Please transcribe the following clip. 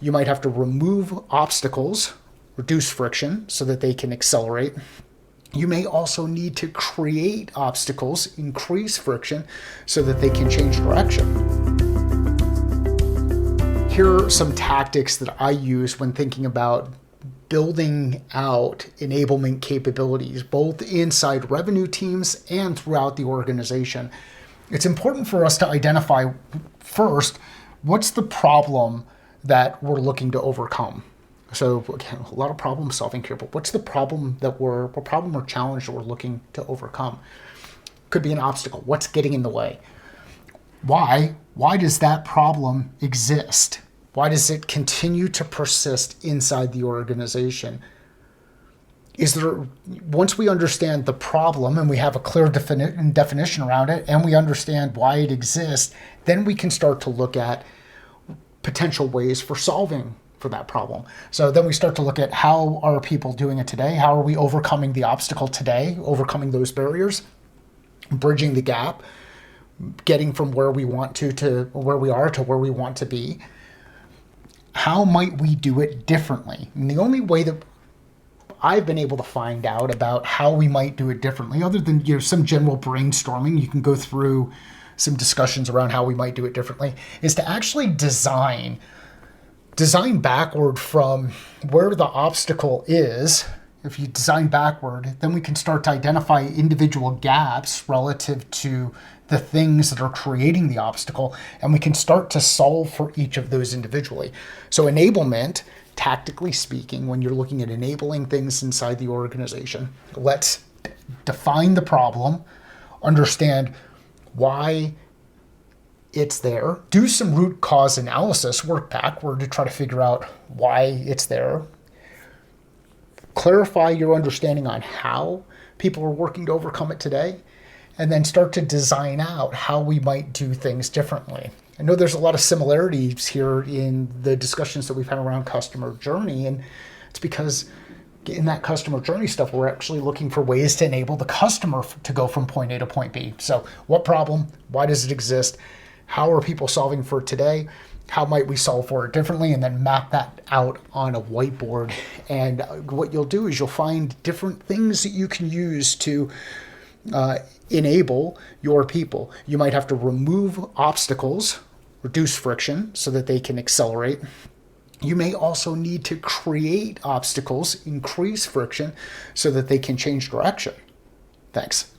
You might have to remove obstacles, reduce friction so that they can accelerate. You may also need to create obstacles, increase friction so that they can change direction. Here are some tactics that I use when thinking about building out enablement capabilities, both inside revenue teams and throughout the organization. It's important for us to identify first, what's the problem that we're looking to overcome? So again, a lot of problem solving here, but what's the problem what problem or challenge that we're looking to overcome? Could be an obstacle. What's getting in the way? Why? Why does that problem exist? Why does it continue to persist inside the organization? Once we understand the problem and we have a clear definition around it and we understand why it exists, then we can start to look at potential ways for solving for that problem. So then we start to look at how are people doing it today? How are we overcoming the obstacle today, overcoming those barriers, bridging the gap, getting from where we want to where we are to where we want to be? How might we do it differently? And the only way that I've been able to find out about how we might do it differently, other than some general brainstorming, you can go through some discussions around how we might do it differently, is to actually design backward from where the obstacle is. If you design backward, then we can start to identify individual gaps relative to the things that are creating the obstacle, and we can start to solve for each of those individually. So enablement, tactically speaking, when you're looking at enabling things inside the organization, let's define the problem, understand why it's there, do some root cause analysis, work backward to try to figure out why it's there, clarify your understanding on how people are working to overcome it today, and then start to design out how we might do things differently. I know there's a lot of similarities here in the discussions that we've had around customer journey, and it's because in that customer journey stuff, we're actually looking for ways to enable the customer to go from point A to point B. So what problem? Why does it exist? How are people solving for it today? How might we solve for it differently? And then map that out on a whiteboard. And what you'll do is you'll find different things that you can use to enable your people. You might have to remove obstacles, reduce friction so that they can accelerate. You may also need to create obstacles, increase friction so that they can change direction. Thanks.